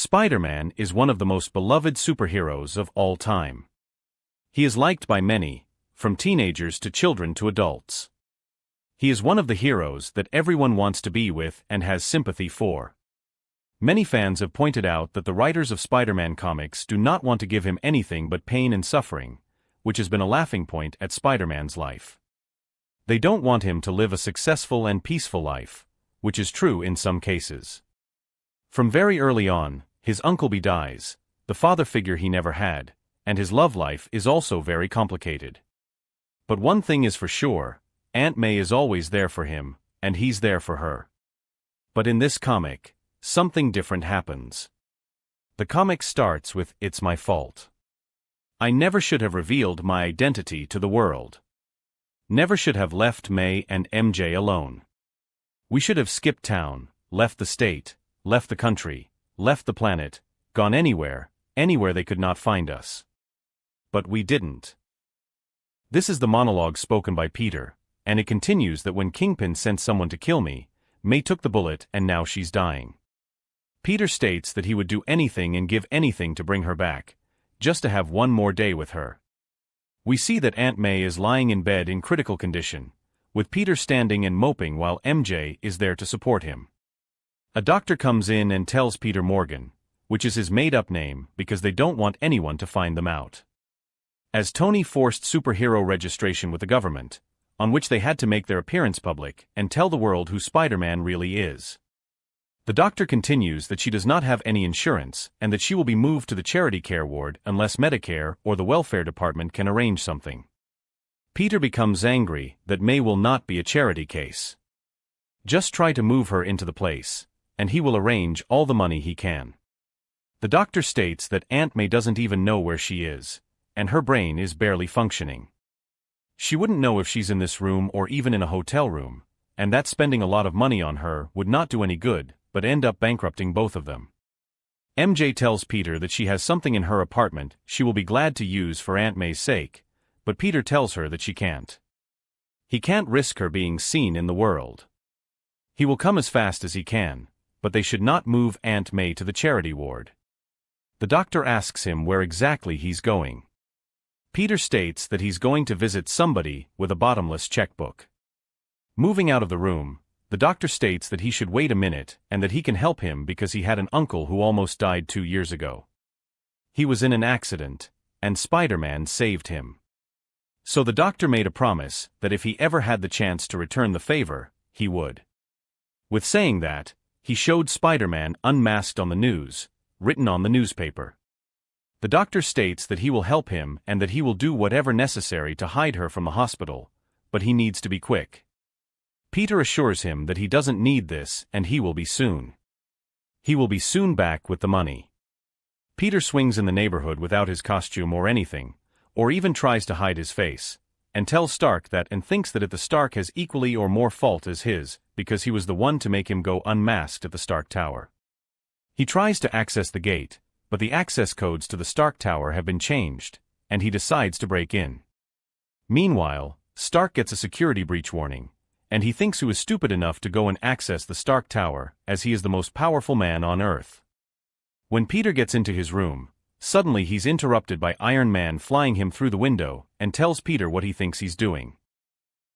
Spider-Man is one of the most beloved superheroes of all time. He is liked by many, from teenagers to children to adults. He is one of the heroes that everyone wants to be with and has sympathy for. Many fans have pointed out that the writers of Spider-Man comics do not want to give him anything but pain and suffering, which has been a laughing point at Spider-Man's life. They don't want him to live a successful and peaceful life, which is true in some cases. From very early on, his Uncle B dies, the father figure he never had, and his love life is also very complicated. But one thing is for sure, Aunt May is always there for him, and he's there for her. But in this comic, something different happens. The comic starts with, "It's my fault. I never should have revealed my identity to the world. Never should have left May and MJ alone. We should have skipped town, left the state, left the country, left the planet, gone anywhere they could not find us. But we didn't." This is the monologue spoken by Peter, and it continues that when Kingpin sent someone to kill me, May took the bullet and now she's dying. Peter states that he would do anything and give anything to bring her back, just to have one more day with her. We see that Aunt May is lying in bed in critical condition, with Peter standing and moping while MJ is there to support him. A doctor comes in and tells Peter Morgan, which is his made-up name because they don't want anyone to find them out. As Tony forced superhero registration with the government, on which they had to make their appearance public and tell the world who Spider-Man really is. The doctor continues that she does not have any insurance and that she will be moved to the charity care ward unless Medicare or the welfare department can arrange something. Peter becomes angry that May will not be a charity case. Just try to move her into the place, and he will arrange all the money he can. The doctor states that Aunt May doesn't even know where she is, and her brain is barely functioning. She wouldn't know if she's in this room or even in a hotel room, and that spending a lot of money on her would not do any good, but end up bankrupting both of them. MJ tells Peter that she has something in her apartment she will be glad to use for Aunt May's sake, but Peter tells her that she can't. He can't risk her being seen in the world. He will come as fast as he can, but they should not move Aunt May to the charity ward. The doctor asks him where exactly he's going. Peter states that he's going to visit somebody with a bottomless checkbook. Moving out of the room, the doctor states that he should wait a minute and that he can help him because he had an uncle who almost died 2 years ago. He was in an accident, and Spider-Man saved him. So the doctor made a promise that if he ever had the chance to return the favor, he would. With saying that, he showed Spider-Man unmasked on the news, written on the newspaper. The doctor states that he will help him and that he will do whatever necessary to hide her from the hospital, but he needs to be quick. Peter assures him that he doesn't need this and he will be soon. He will be soon back with the money. Peter swings in the neighborhood without his costume or anything, or even tries to hide his face, and tells Stark that and thinks that the Stark has equally or more fault as his, because he was the one to make him go unmasked at the Stark Tower. He tries to access the gate, but the access codes to the Stark Tower have been changed, and he decides to break in. Meanwhile, Stark gets a security breach warning, and he thinks he is stupid enough to go and access the Stark Tower, as he is the most powerful man on Earth. When Peter gets into his room, suddenly he's interrupted by Iron Man flying him through the window and tells Peter what he thinks he's doing.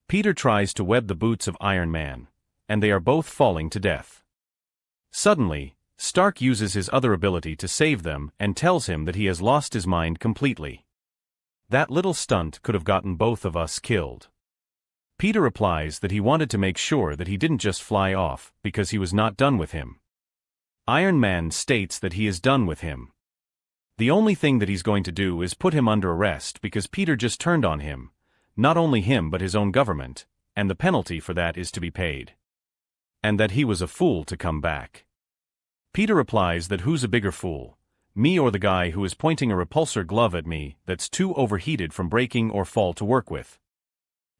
Peter tries to web the boots of Iron Man, and they are both falling to death. Suddenly, Stark uses his other ability to save them and tells him that he has lost his mind completely. That little stunt could have gotten both of us killed. Peter replies that he wanted to make sure that he didn't just fly off because he was not done with him. Iron Man states that he is done with him. The only thing that he's going to do is put him under arrest because Peter just turned on him, not only him but his own government, and the penalty for that is to be paid. And that he was a fool to come back. Peter replies that who's a bigger fool, me or the guy who is pointing a repulsor glove at me that's too overheated from breaking or fall to work with.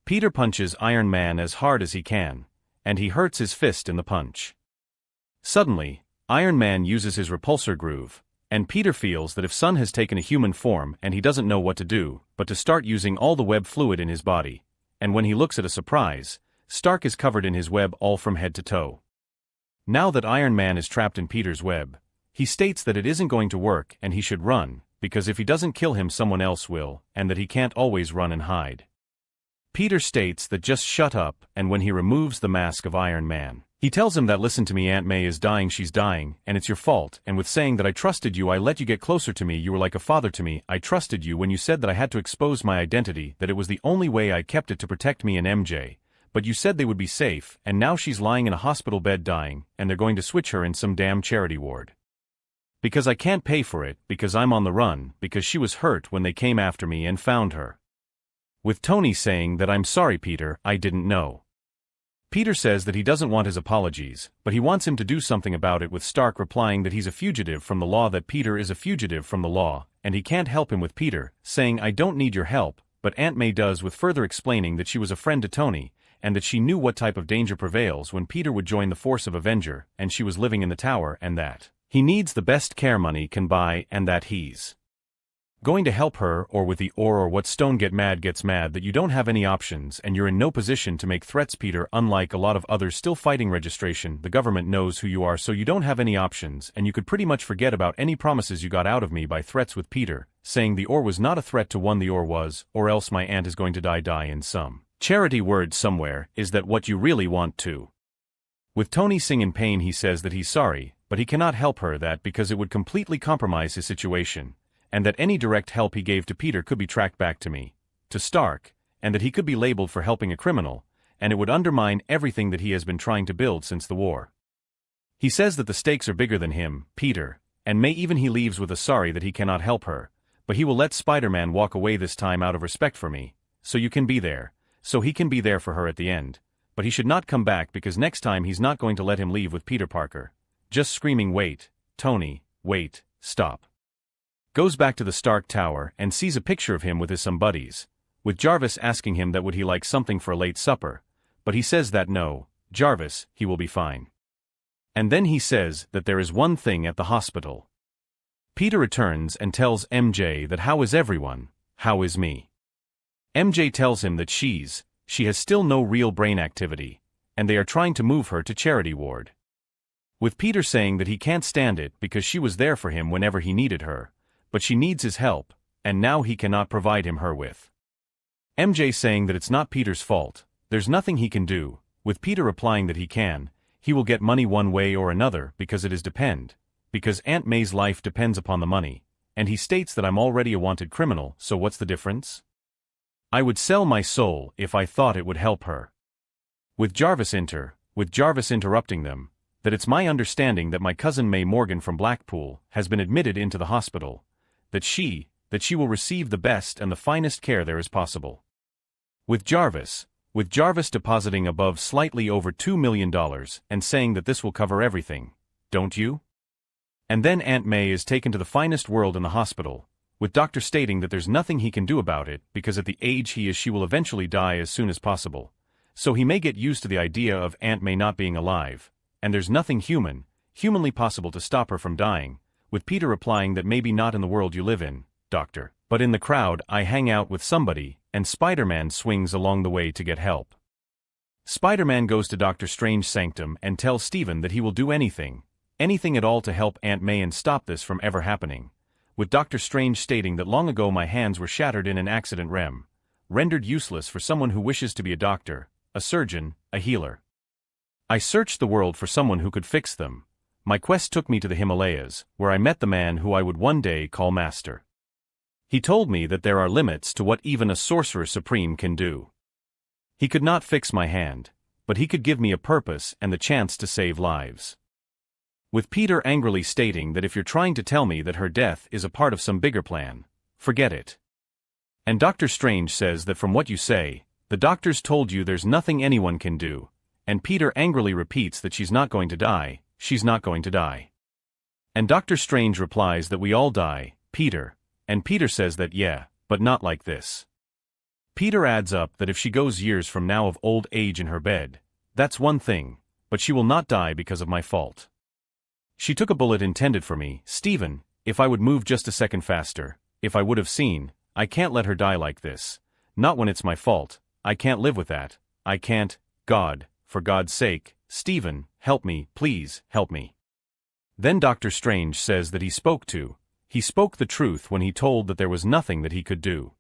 Peter punches Iron Man as hard as he can, and he hurts his fist in the punch. Suddenly, Iron Man uses his repulsor groove, and Peter feels that if Sun has taken a human form and he doesn't know what to do, but to start using all the web fluid in his body, and when he looks at a surprise, Stark is covered in his web all from head to toe. Now that Iron Man is trapped in Peter's web, He states that it isn't going to work and he should run, because if he doesn't kill him someone else will, and that he can't always run and hide. Peter states that just shut up, and when he removes the mask of Iron Man, he tells him that listen to me, Aunt May is dying, she's dying, and it's your fault, and with saying that I trusted you, I let you get closer to me, you were like a father to me, I trusted you when you said that I had to expose my identity, that it was the only way, I kept it to protect me and MJ, but you said they would be safe, and now she's lying in a hospital bed dying, and they're going to switch her in some damn charity ward. Because I can't pay for it, because I'm on the run, because she was hurt when they came after me and found her. With Tony saying that I'm sorry Peter, I didn't know. Peter says that he doesn't want his apologies, but he wants him to do something about it, with Stark replying that he's a fugitive from the law, that Peter is a fugitive from the law, and he can't help him, with Peter saying I don't need your help, but Aunt May does, with further explaining that she was a friend to Tony, and that she knew what type of danger prevails when Peter would join the force of Avenger, and she was living in the tower, and that he needs the best care money can buy, and that he's going to help her, or with the or what Stone gets mad that you don't have any options and you're in no position to make threats, Peter, unlike a lot of others still fighting registration, the government knows who you are, so you don't have any options and you could pretty much forget about any promises you got out of me by threats, with Peter saying the or was not a threat to one, the or was, or else my aunt is going to die in some charity word somewhere, is that what you really want to? With Tony Singh in pain, he says that he's sorry, but he cannot help her that because it would completely compromise his situation, and that any direct help he gave to Peter could be tracked back to me, to Stark, and that he could be labeled for helping a criminal, and it would undermine everything that he has been trying to build since the war. He says that the stakes are bigger than him, Peter, and may even he leaves with a sorry that he cannot help her, but he will let Spider-Man walk away this time out of respect for me, so you can be there, so he can be there for her at the end, but he should not come back because next time he's not going to let him leave with Peter Parker. Just screaming, wait, Tony, wait, stop. Goes back to the Stark Tower and sees a picture of him with his some buddies, with Jarvis asking him that would he like something for a late supper, but he says that no, Jarvis, he will be fine. And then he says that there is one thing at the hospital. Peter returns and tells MJ that how is everyone, how is me? MJ tells him that she has still no real brain activity, and they are trying to move her to charity ward. With Peter saying that he can't stand it because she was there for him whenever he needed her, but she needs his help, and now he cannot provide him her with. MJ saying that it's not Peter's fault, there's nothing he can do, with Peter replying that he will get money one way or another because because Aunt May's life depends upon the money, and he states that I'm already a wanted criminal, so what's the difference? I would sell my soul if I thought it would help her. With Jarvis interrupting them, that it's my understanding that my cousin May Morgan from Blackpool has been admitted into the hospital, that she will receive the best and the finest care there is possible. With Jarvis depositing above slightly over $2 million and saying that this will cover everything, don't you? And then Aunt May is taken to the finest world in the hospital, with Doctor stating that there's nothing he can do about it because at the age he is she will eventually die as soon as possible, so he may get used to the idea of Aunt May not being alive, and there's nothing humanly possible to stop her from dying, with Peter replying that maybe not in the world you live in, Doctor, but in the crowd I hang out with somebody, and Spider-Man swings along the way to get help. Spider-Man goes to Doctor Strange's sanctum and tells Stephen that he will do anything at all to help Aunt May and stop this from ever happening, with Doctor Strange stating that long ago my hands were shattered in an accident rendered useless for someone who wishes to be a doctor, a surgeon, a healer. I searched the world for someone who could fix them. My quest took me to the Himalayas, where I met the man who I would one day call Master. He told me that there are limits to what even a sorcerer supreme can do. He could not fix my hand, but he could give me a purpose and the chance to save lives. With Peter angrily stating that if you're trying to tell me that her death is a part of some bigger plan, forget it. And Doctor Strange says that from what you say, the doctors told you there's nothing anyone can do, and Peter angrily repeats that she's not going to die. She's not going to die. And Doctor Strange replies that we all die, Peter, and Peter says that yeah, but not like this. Peter adds up that if she goes years from now of old age in her bed, that's one thing, but she will not die because of my fault. She took a bullet intended for me, Stephen, if I would move just a second faster, if I would have seen, I can't let her die like this, not when it's my fault, I can't live with that, I can't, God, for God's sake, Stephen, help me, please, help me. Then Doctor Strange says that he spoke the truth when he told that there was nothing that he could do.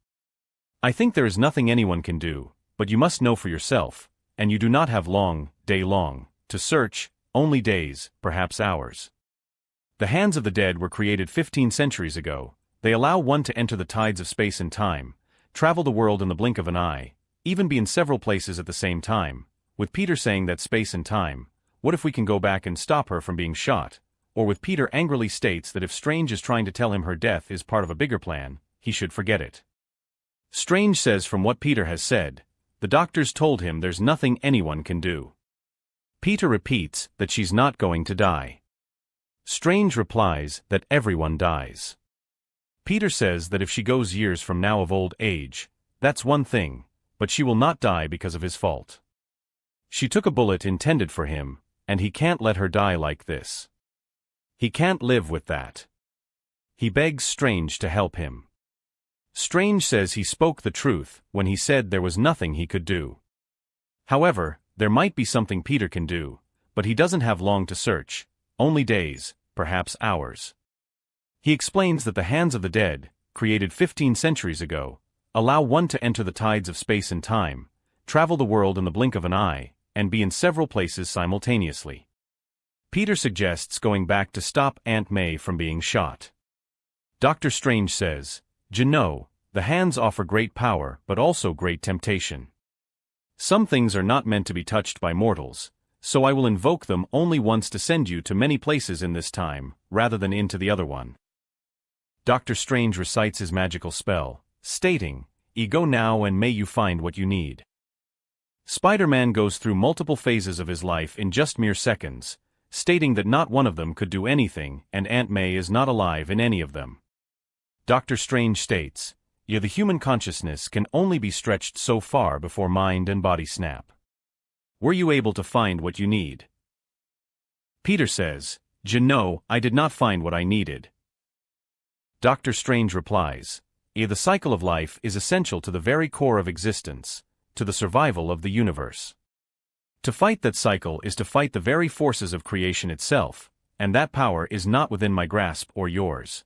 I think there is nothing anyone can do, but you must know for yourself, and you do not have day long, to search, only days, perhaps hours. The hands of the dead were created 15 centuries ago. They allow one to enter the tides of space and time, travel the world in the blink of an eye, even be in several places at the same time. With Peter saying that space and time, what if we can go back and stop her from being shot? Or with Peter angrily states that if Strange is trying to tell him her death is part of a bigger plan, he should forget it. Strange says from what Peter has said, the doctors told him there's nothing anyone can do. Peter repeats that she's not going to die. Strange replies that everyone dies. Peter says that if she goes years from now of old age, that's one thing, but she will not die because of his fault. She took a bullet intended for him, and he can't let her die like this. He can't live with that. He begs Strange to help him. Strange says he spoke the truth when he said there was nothing he could do. However, there might be something Peter can do, but he doesn't have long to search, only days, perhaps hours. He explains that the hands of the dead, created 15 centuries ago, allow one to enter the tides of space and time, travel the world in the blink of an eye, and be in several places simultaneously. Peter suggests going back to stop Aunt May from being shot. Doctor Strange says, "You know, the hands offer great power but also great temptation. Some things are not meant to be touched by mortals, so I will invoke them only once to send you to many places in this time, rather than into the other one." Doctor Strange recites his magical spell, stating, "Go now and may you find what you need." Spider-Man goes through multiple phases of his life in just mere seconds, stating that not one of them could do anything and Aunt May is not alive in any of them. Doctor Strange states, the human consciousness can only be stretched so far before mind and body snap. Were you able to find what you need? Peter says, "No, I did not find what I needed." Doctor Strange replies, the cycle of life is essential to the very core of existence, to the survival of the universe. To fight that cycle is to fight the very forces of creation itself, and that power is not within my grasp or yours.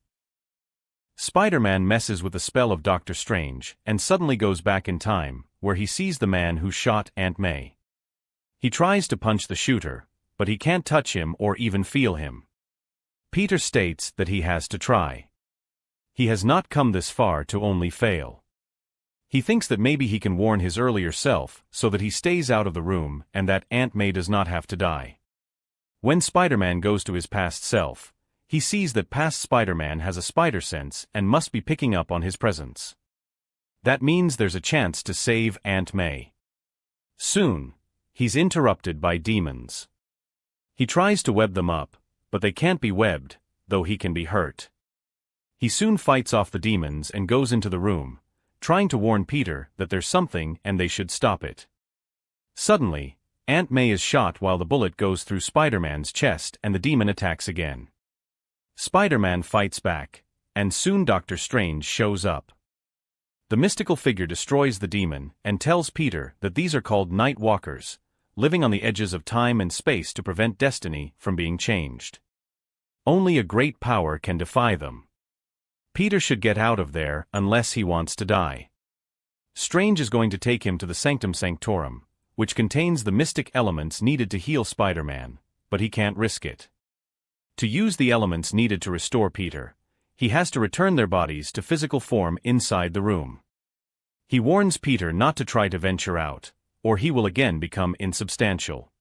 Spider-Man messes with the spell of Doctor Strange and suddenly goes back in time, where he sees the man who shot Aunt May. He tries to punch the shooter, but he can't touch him or even feel him. Peter states that he has to try. He has not come this far to only fail. He thinks that maybe he can warn his earlier self so that he stays out of the room and that Aunt May does not have to die. When Spider-Man goes to his past self, he sees that past Spider-Man has a spider sense and must be picking up on his presence. That means there's a chance to save Aunt May. Soon, he's interrupted by demons. He tries to web them up, but they can't be webbed, though he can be hurt. He soon fights off the demons and goes into the room, trying to warn Peter that there's something and they should stop it. Suddenly, Aunt May is shot while the bullet goes through Spider-Man's chest and the demon attacks again. Spider-Man fights back, and soon Doctor Strange shows up. The mystical figure destroys the demon and tells Peter that these are called Night Walkers, living on the edges of time and space to prevent destiny from being changed. Only a great power can defy them. Peter should get out of there unless he wants to die. Strange is going to take him to the Sanctum Sanctorum, which contains the mystic elements needed to heal Spider-Man, but he can't risk it. To use the elements needed to restore Peter, he has to return their bodies to physical form inside the room. He warns Peter not to try to venture out, or he will again become insubstantial.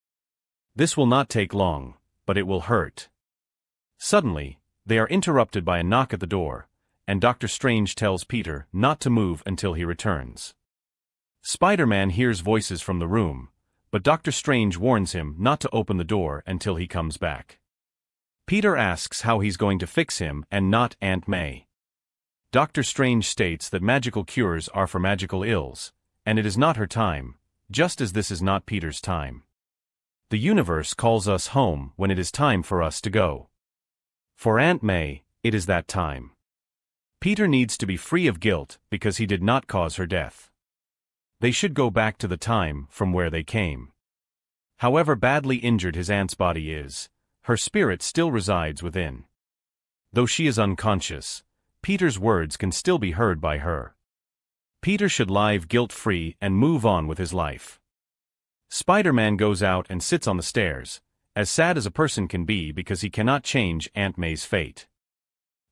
This will not take long, but it will hurt. Suddenly, they are interrupted by a knock at the door, and Doctor Strange tells Peter not to move until he returns. Spider-Man hears voices from the room, but Doctor Strange warns him not to open the door until he comes back. Peter asks how he's going to fix him and not Aunt May. Doctor Strange states that magical cures are for magical ills, and it is not her time, just as this is not Peter's time. The universe calls us home when it is time for us to go. For Aunt May, it is that time. Peter needs to be free of guilt because he did not cause her death. They should go back to the time from where they came. However badly injured his aunt's body is, her spirit still resides within. Though she is unconscious, Peter's words can still be heard by her. Peter should live guilt-free and move on with his life. Spider-Man goes out and sits on the stairs, as sad as a person can be because he cannot change Aunt May's fate.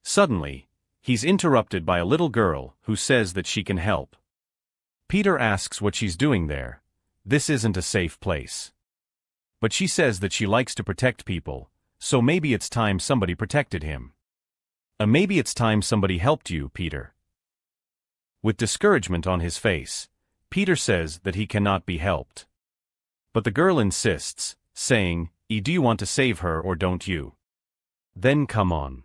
Suddenly, he's interrupted by a little girl who says that she can help. Peter asks what she's doing there. This isn't a safe place. But she says that she likes to protect people, so maybe it's time somebody protected him. Maybe it's time somebody helped you, Peter. With discouragement on his face, Peter says that he cannot be helped. But the girl insists, saying, do you want to save her or don't you? Then come on.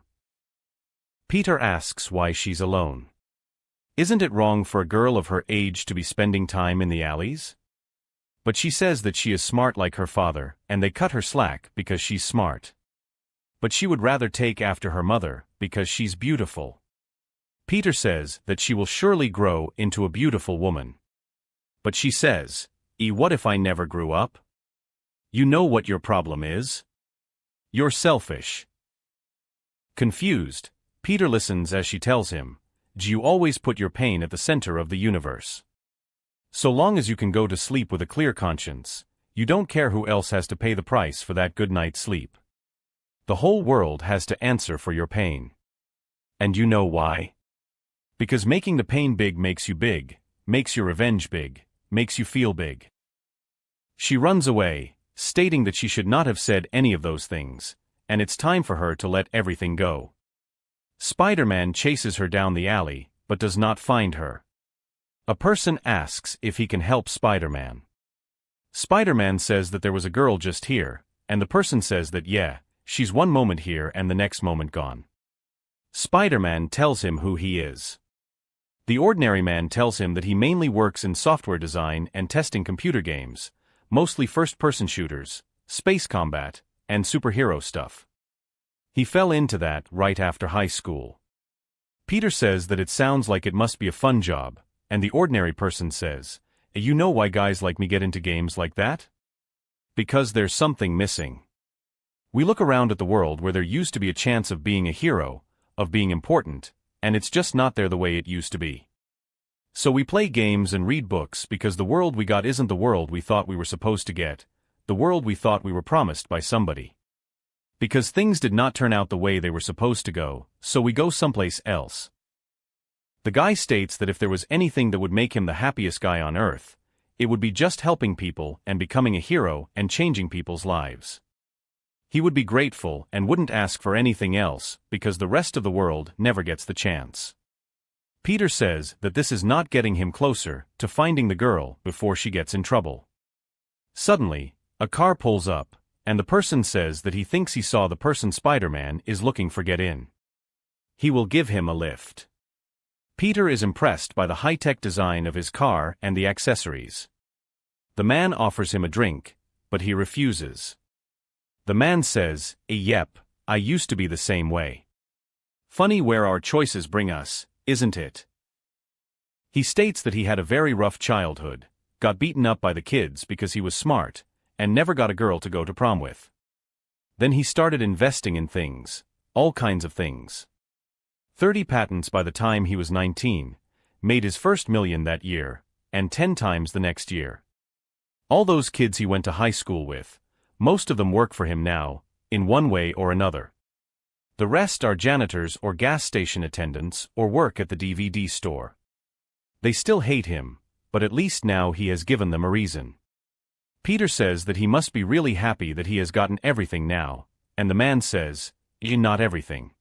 Peter asks why she's alone. Isn't it wrong for a girl of her age to be spending time in the alleys? But she says that she is smart like her father, and they cut her slack because she's smart. But she would rather take after her mother, because she's beautiful. Peter says that she will surely grow into a beautiful woman. But she says, what if I never grew up? You know what your problem is? You're selfish. Confused, Peter listens as she tells him, you always put your pain at the center of the universe. So long as you can go to sleep with a clear conscience, you don't care who else has to pay the price for that good night's sleep. The whole world has to answer for your pain. And you know why? Because making the pain big makes you big, makes your revenge big, makes you feel big. She runs away, stating that she should not have said any of those things, and it's time for her to let everything go. Spider-Man chases her down the alley, but does not find her. A person asks if he can help Spider-Man. Spider-Man says that there was a girl just here, and the person says that she's one moment here and the next moment gone. Spider-Man tells him who he is. The ordinary man tells him that he mainly works in software design and testing computer games, mostly first-person shooters, space combat, and superhero stuff. He fell into that right after high school. Peter says that it sounds like it must be a fun job, and the ordinary person says, you know why guys like me get into games like that? Because there's something missing. We look around at the world where there used to be a chance of being a hero, of being important, and it's just not there the way it used to be. So we play games and read books because the world we got isn't the world we thought we were supposed to get, the world we thought we were promised by somebody. Because things did not turn out the way they were supposed to go, so we go someplace else. The guy states that if there was anything that would make him the happiest guy on earth, it would be just helping people and becoming a hero and changing people's lives. He would be grateful and wouldn't ask for anything else because the rest of the world never gets the chance. Peter says that this is not getting him closer to finding the girl before she gets in trouble. Suddenly, a car pulls up, and the person says that he thinks he saw the person Spider-Man is looking for get in. He will give him a lift. Peter is impressed by the high-tech design of his car and the accessories. The man offers him a drink, but he refuses. The man says, yep, I used to be the same way. Funny where our choices bring us, isn't it? He states that he had a very rough childhood, got beaten up by the kids because he was smart, and never got a girl to go to prom with. Then he started investing in things, all kinds of things. 30 patents by the time he was 19, made his first million that year, and 10 times the next year. All those kids he went to high school with, most of them work for him now, in one way or another. The rest are janitors or gas station attendants or work at the DVD store. They still hate him, but at least now he has given them a reason. Peter says that he must be really happy that he has gotten everything now, and the man says, not everything.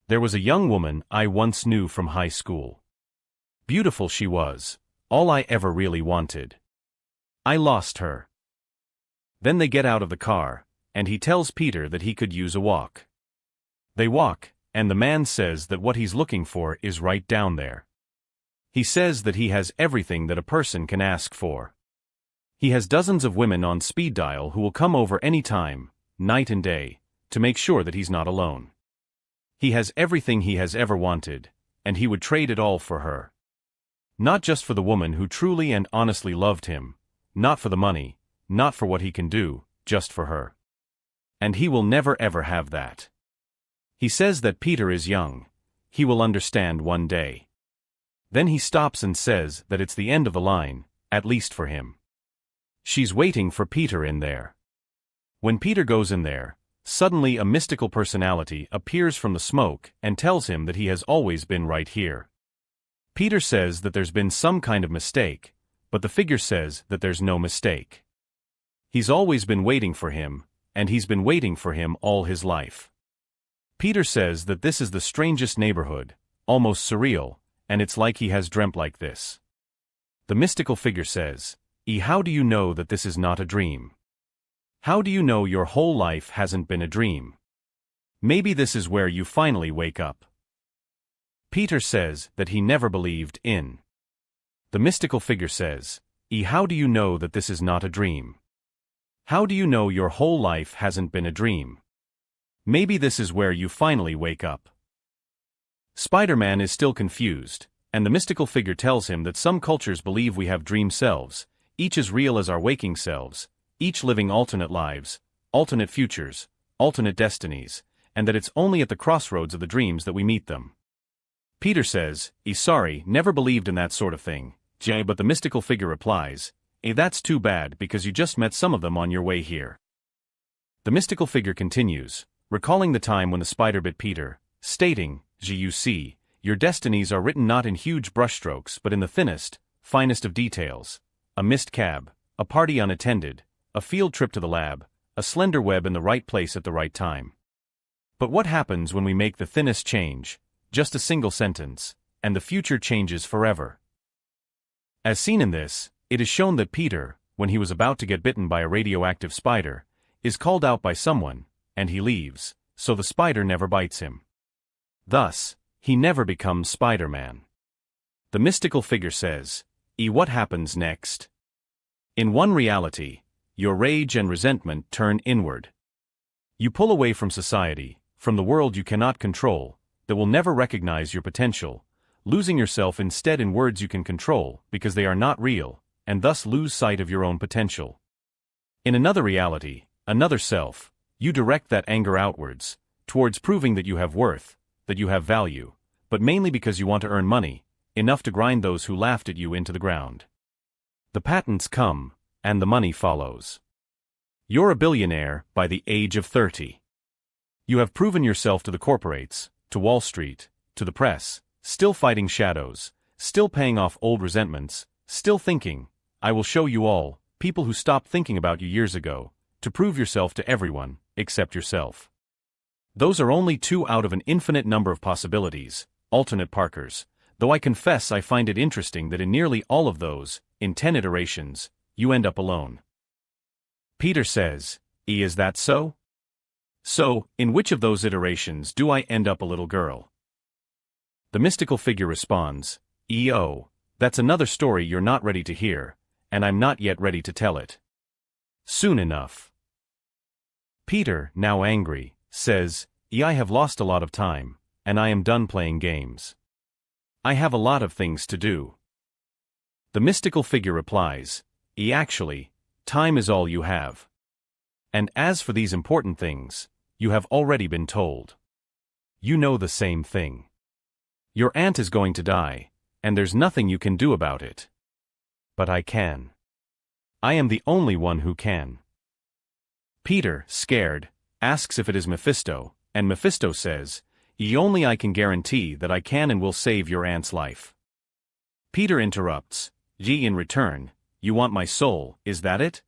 There was a young woman I once knew from high school. Beautiful she was, all I ever really wanted. I lost her. Then they get out of the car, and he tells Peter that he could use a walk. They walk, and the man says that what he's looking for is right down there. He says that he has everything that a person can ask for. He has dozens of women on speed dial who will come over any time, night and day, to make sure that he's not alone. He has everything he has ever wanted, and he would trade it all for her. Not just for the woman who truly and honestly loved him, not for the money, not for what he can do, just for her. and he will never ever have that. He says that Peter is young. He will understand one day. Then he stops and says that it's the end of the line, at least for him. She's waiting for Peter in there. When Peter goes in there, suddenly a mystical personality appears from the smoke and tells him that he has always been right here. Peter says that there's been some kind of mistake, but the figure says that there's no mistake. He's always been waiting for him, and he's been waiting for him all his life. Peter says that this is the strangest neighborhood, almost surreal, and it's like he has dreamt like this. The mystical figure says, How do you know that this is not a dream? How do you know your whole life hasn't been a dream? Maybe this is where you finally wake up. Peter says that he never believed in. The mystical figure says, How do you know that this is not a dream? How do you know your whole life hasn't been a dream? Maybe this is where you finally wake up. Spider-Man is still confused, and the mystical figure tells him that some cultures believe we have dream selves, each as real as our waking selves, each living alternate lives, alternate futures, alternate destinies, and that it's only at the crossroads of the dreams that we meet them. Peter says, Sorry, never believed in that sort of thing, but the mystical figure replies, That's too bad because you just met some of them on your way here. The mystical figure continues, recalling the time when the spider bit Peter, stating, You see, your destinies are written not in huge brushstrokes but in the thinnest, finest of details. A missed cab, a party unattended, a field trip to the lab, a slender web in the right place at the right time. But what happens when we make the thinnest change, just a single sentence, and the future changes forever? As seen in this, it is shown that Peter, when he was about to get bitten by a radioactive spider, is called out by someone, and he leaves, so the spider never bites him. Thus, he never becomes Spider-Man. The mystical figure says, What happens next? In one reality, your rage and resentment turn inward. You pull away from society, from the world you cannot control, that will never recognize your potential, losing yourself instead in words you can control because they are not real, and thus lose sight of your own potential. In another reality, another self, you direct that anger outwards, towards proving that you have worth, that you have value, but mainly because you want to earn money, enough to grind those who laughed at you into the ground. The patents come, and the money follows. You're a billionaire by the age of 30. You have proven yourself to the corporates, to Wall Street, to the press, still fighting shadows, still paying off old resentments, still thinking, I will show you all, people who stopped thinking about you years ago, to prove yourself to everyone, except yourself. Those are only 2 out of an infinite number of possibilities, alternate Parkers, though I confess I find it interesting that in nearly all of those, in 10 iterations, you end up alone. Peter says, Is that so? So, in which of those iterations do I end up a little girl? The mystical figure responds, Oh, that's another story you're not ready to hear, and I'm not yet ready to tell it. Soon enough. Peter, now angry, says, I have lost a lot of time, and I am done playing games. I have a lot of things to do. The mystical figure replies, Actually, time is all you have. And as for these important things, you have already been told. You know the same thing. Your aunt is going to die, and there's nothing you can do about it. But I can. I am the only one who can. Peter, scared, asks if it is Mephisto, and Mephisto says, Only I can guarantee that I can and will save your aunt's life. Peter interrupts, In return, you want my soul, is that it?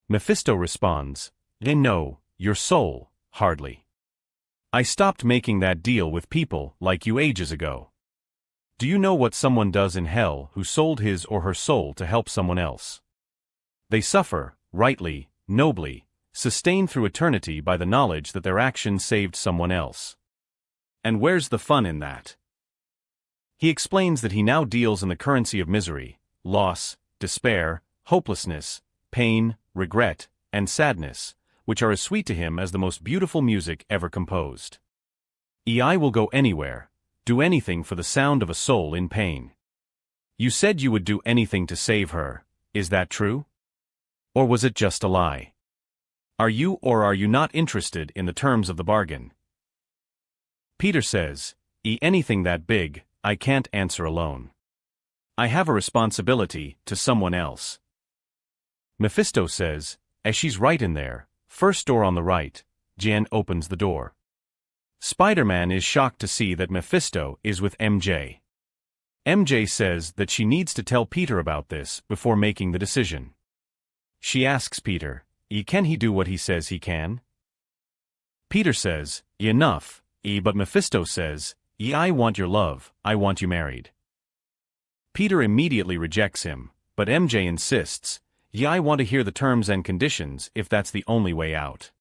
Mephisto responds, No, your soul, hardly. I stopped making that deal with people like you ages ago. Do you know what someone does in hell who sold his or her soul to help someone else? They suffer, rightly, nobly, sustained through eternity by the knowledge that their action saved someone else. And where's the fun in that? He explains that he now deals in the currency of misery, loss, despair, hopelessness, pain, regret, and sadness, which are as sweet to him as the most beautiful music ever composed. I will go anywhere, do anything for the sound of a soul in pain. You said you would do anything to save her, is that true? Or was it just a lie? Are you or are you not interested in the terms of the bargain? Peter says, anything that big, I can't answer alone. I have a responsibility to someone else. Mephisto says, as she's right in there, first door on the right. Jan opens the door. Spider-Man is shocked to see that Mephisto is with MJ. MJ says that she needs to tell Peter about this before making the decision. She asks Peter, can he do what he says he can? Peter says, enough, but Mephisto says, I want your love, I want you married. Peter immediately rejects him, but MJ insists, I want to hear the terms and conditions if that's the only way out.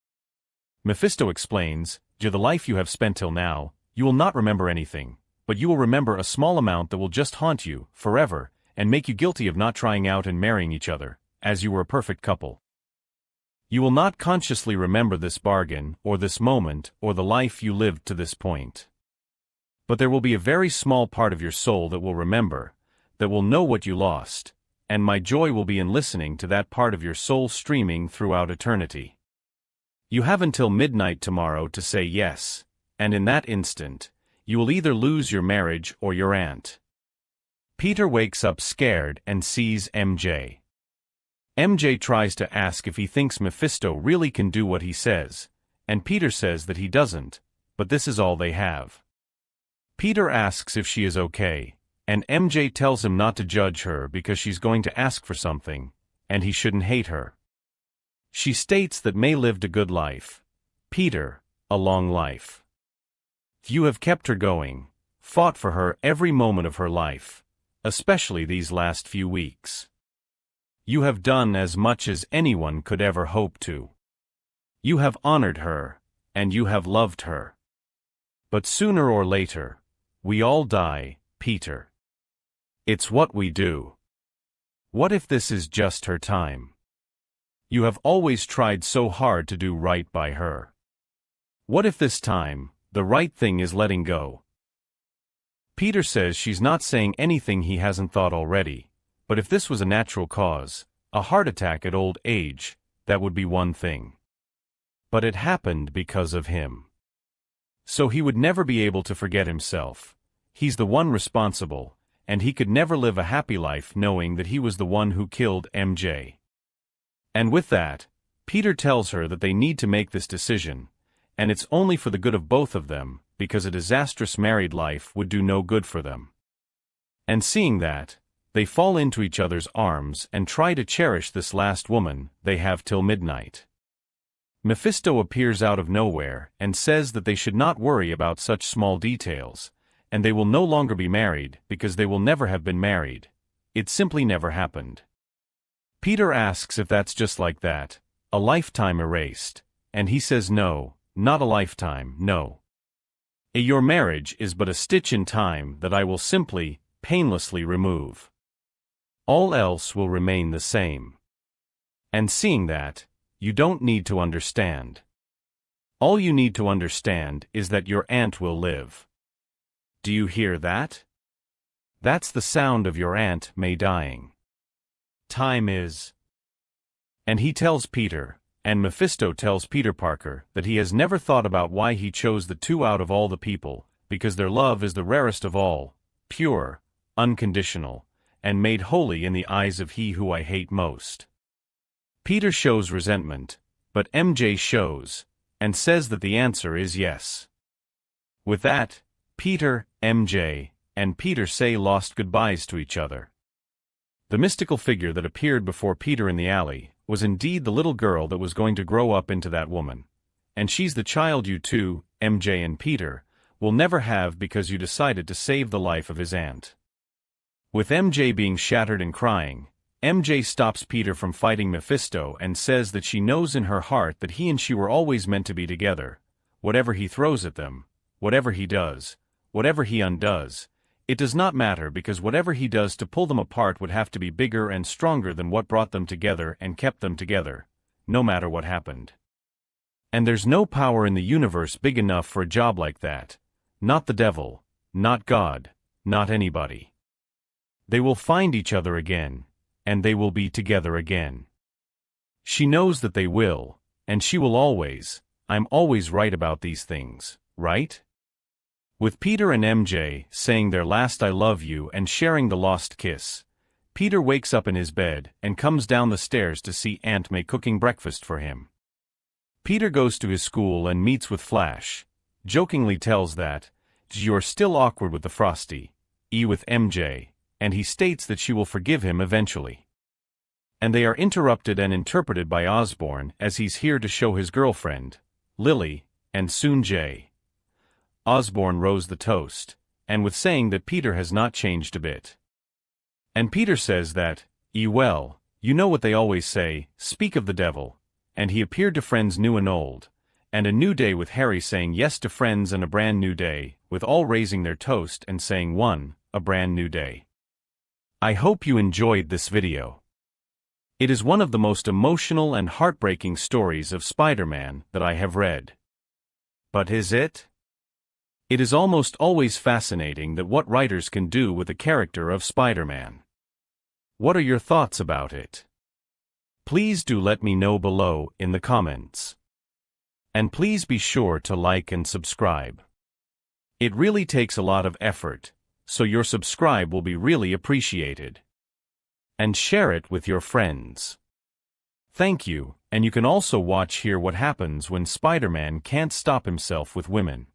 Mephisto explains, the life you have spent till now, you will not remember anything, but you will remember a small amount that will just haunt you forever and make you guilty of not trying out and marrying each other, as you were a perfect couple. You will not consciously remember this bargain, or this moment, or the life you lived to this point. But there will be a very small part of your soul that will remember, that will know what you lost, and my joy will be in listening to that part of your soul streaming throughout eternity. You have until midnight tomorrow to say yes, and in that instant, you will either lose your marriage or your aunt. Peter wakes up scared and sees MJ. MJ tries to ask if he thinks Mephisto really can do what he says, and Peter says that he doesn't, but this is all they have. Peter asks if she is okay, and MJ tells him not to judge her because she's going to ask for something, and he shouldn't hate her. She states that May lived a good life. Peter, a long life. You have kept her going, fought for her every moment of her life, especially these last few weeks. You have done as much as anyone could ever hope to. You have honored her, and you have loved her. But sooner or later, we all die, Peter. It's what we do. What if this is just her time? You have always tried so hard to do right by her. What if this time, the right thing is letting go? Peter says she's not saying anything he hasn't thought already, but if this was a natural cause, a heart attack at old age, that would be one thing. But it happened because of him. So he would never be able to forget himself. He's the one responsible, and he could never live a happy life knowing that he was the one who killed MJ. And with that, Peter tells her that they need to make this decision, and it's only for the good of both of them, because a disastrous married life would do no good for them. And seeing that, they fall into each other's arms and try to cherish this last woman they have till midnight. Mephisto appears out of nowhere and says that they should not worry about such small details, and they will no longer be married because they will never have been married. It simply never happened. Peter asks if that's just like that, a lifetime erased, and he says no, not a lifetime, no. Your marriage is but a stitch in time that I will simply, painlessly remove. All else will remain the same. And seeing that, you don't need to understand. All you need to understand is that your aunt will live. Do you hear that? That's the sound of your Aunt May dying. Time is. And he tells Peter, and Mephisto tells Peter Parker, that he has never thought about why he chose the two out of all the people, because their love is the rarest of all, pure, unconditional, and made holy in the eyes of he who I hate most. Peter shows resentment, but MJ shows, and says that the answer is yes. With that, Peter, MJ, and Peter say lost goodbyes to each other. The mystical figure that appeared before Peter in the alley was indeed the little girl that was going to grow up into that woman. And she's the child you two, MJ and Peter, will never have because you decided to save the life of his aunt. With MJ being shattered and crying, MJ stops Peter from fighting Mephisto and says that she knows in her heart that he and she were always meant to be together. Whatever he throws at them, whatever he does, whatever he undoes, it does not matter because whatever he does to pull them apart would have to be bigger and stronger than what brought them together and kept them together, no matter what happened. And there's no power in the universe big enough for a job like that. Not the devil, not God, not anybody. They will find each other again, and they will be together again. She knows that they will, and she will always, I'm always right about these things, right? With Peter and MJ saying their last I love you and sharing the lost kiss, Peter wakes up in his bed and comes down the stairs to see Aunt May cooking breakfast for him. Peter goes to his school and meets with Flash, jokingly tells that, "You're still awkward with the Frosty, with MJ," and he states that she will forgive him eventually. And they are interrupted and interpreted by Osborn as he's here to show his girlfriend, Lily, and soon Jay. Osborn rose the toast, and with saying that Peter has not changed a bit. And Peter says that, well, you know what they always say, speak of the devil, and he appeared to friends new and old, and a new day with Harry saying yes to friends and a brand new day, with all raising their toast and saying a brand new day. I hope you enjoyed this video. It is one of the most emotional and heartbreaking stories of Spider-Man that I have read. But is it? It is almost always fascinating that what writers can do with the character of Spider-Man. What are your thoughts about it? Please do let me know below in the comments. And please be sure to like and subscribe. It really takes a lot of effort, so your subscribe will be really appreciated. And share it with your friends. Thank you, and you can also watch here what happens when Spider-Man can't stop himself with women.